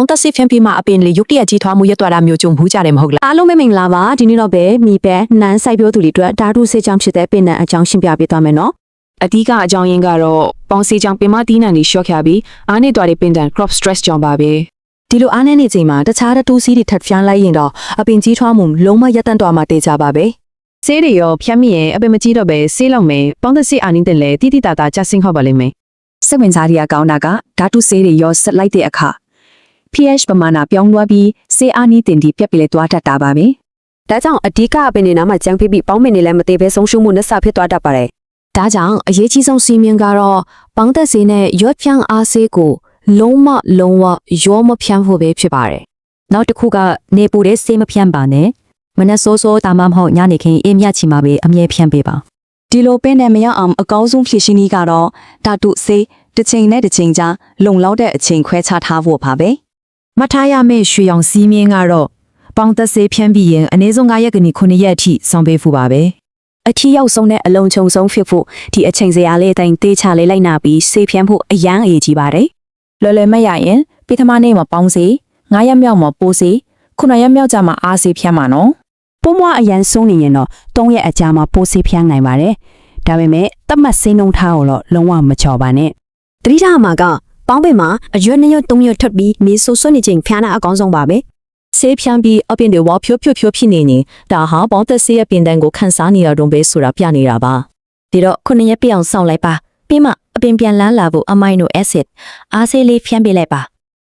ပေါင်းသက်ဆေးဖြန်းပြီးမှအပင်လေရုတ်တရက်ကြီးထွားမှုရက်သွားတာမျိုးကြုံမှုကြတယ်မဟုတ်လားအားလုံးပဲမင်္ဂလာပါဒီနေ့တော့ပဲမိပဲနန်းစိုက်ပြောသူတွေအတွက်ဓာတုဆေးကြောင့်ဖြစ်တဲ့ပင်နံအကြောင်းရှင်းပြပေးသွားမယ်နော်အဓိကအကြောင်းရင်းကတော့ပေါင်းဆေးကြောင့်ပင်မသီးနှံတွေရှော့ခရပြီးအားနေသွားတဲ့ပင်တန် crop stress ကြောင့်ပါပဲဒီလိုအားနည်းနေချိန်မှာတခြားဓာတုဆေးတွေထပ်ဖြန်းလိုက်ရင်တော့အပင်ကြီးထွားမှုလုံးဝရပ်တန့်သွားမှတေချာပါပဲဆေးတွေရောဖြန်းမိရင်အပင်မကြီးတော့ပဲဆေးလောက်မယ်ပေါင်းသက်ဆေးအာနင်းတယ်လေတိတိတတာကျဆင်းဟော့ပါလိမ့်မယ်စိတ်ဝင်စားရကောင်းတာကဓာတုဆေးတွေရောဆက်လိုက်တဲ့အခါ pH ပမာဏပြောင်းသွားပြီးဆေးအာနီးတင်ဒီပြက်ပြလဲသွားတတ်တာပါပဲ။ဒါကြောင့်အဓိကအပင်တွေနားမှာကြမ်းဖိပြီးပေါင်းပင်တွေလည်းမသေးဘဲဆုံးရှုံးမှုနဲ့ဆဖြစ်သွားတတ်ပါတယ်။ဒါကြောင့်အရေးကြီးဆုံးစီမင်းကတော့ပေါင်းသက်ဆေးနဲ့ရွက်ဖြန်းအားဆေးကိုလုံးဝရောမဖြန်းဖို့ပဲဖြစ်ပါတယ်။နောက်တစ်ခုကနေပူတဲ့ဆေးမဖြန်းပါနဲ့။မနက်စောစောဒါမှမဟုတ်ညနေခင်းအေးမြချီမှာပဲအမြဲဖြန်းပေးပါ။ဒီလိုပင်နဲ့မရအောင်အကောင်းဆုံးဖြည့်ရှင်းနည်းကတော့ဓာတုဆေးတစ်ချိန်နဲ့တစ်ချိန်ကြားလုံလောက်တဲ့အချိန်ခွဲခြားထားဖို့ပါပဲ။မထားရမယ့်ရွှေရောင်စီးမြင်းကတော့ပေါင်းသက်ဆေးဖြန်းပြီးရင်အနည်းဆုံး9ရက်ကနေ9ရက်အထိဆောင်ပေးဖို့ပါပဲအထီရောက်ဆုံးတဲ့အလုံးချုံဆုံးဖြစ်ဖို့ဒီအချိန်စရာလေးအတိုင်းတေးချလေးလိုက်နာပြီးဆေးဖြန်းဖို့အရန်အရေးကြီးပါတယ်လွယ်လွယ်မရရင်ပထမနေ့မှာပေါင်းဆေး9ရက်မြောက်မှာပိုးဆေး9ရက်မြောက်ကျမှအားဆေးဖြန်းမှာနော်ပိုးမွားအရန်ဆုံးနေရင်တော့3ရက်အကြာမှာပိုးဆေးဖြန်းနိုင်ပါတယ်ဒါပေမဲ့တတ်မှတ်ဆေးနှုန်းထားကိုတော့လုံးဝမချော်ပါနဲ့တတိယမှာကပေါင်းပင်မှာအရွက်2ရွက်3ရွက်ထပ်ပြီးမြေဆိုးစွနေချိန်ဖျားတာအကောင်းဆုံးပါပဲဆေးဖြန်းပြီးအပင်တွေဝါဖြိုးဖြစ်နေရင်ဒါဟာပေါင်းသက်ဆေးရဲ့ပင်တန်းကိုခန်းစားနေရတော့ပဲဆိုတာပြနေတာပါဒီတော့9ရက်ပြည့်အောင်စောင့်လိုက်ပါပြီးမှအပင်ပြန်လန်းလာဖို့အမိုင်နိုအက်ဆစ်အားဆေးလေးဖြန်းပေးလိုက်ပါ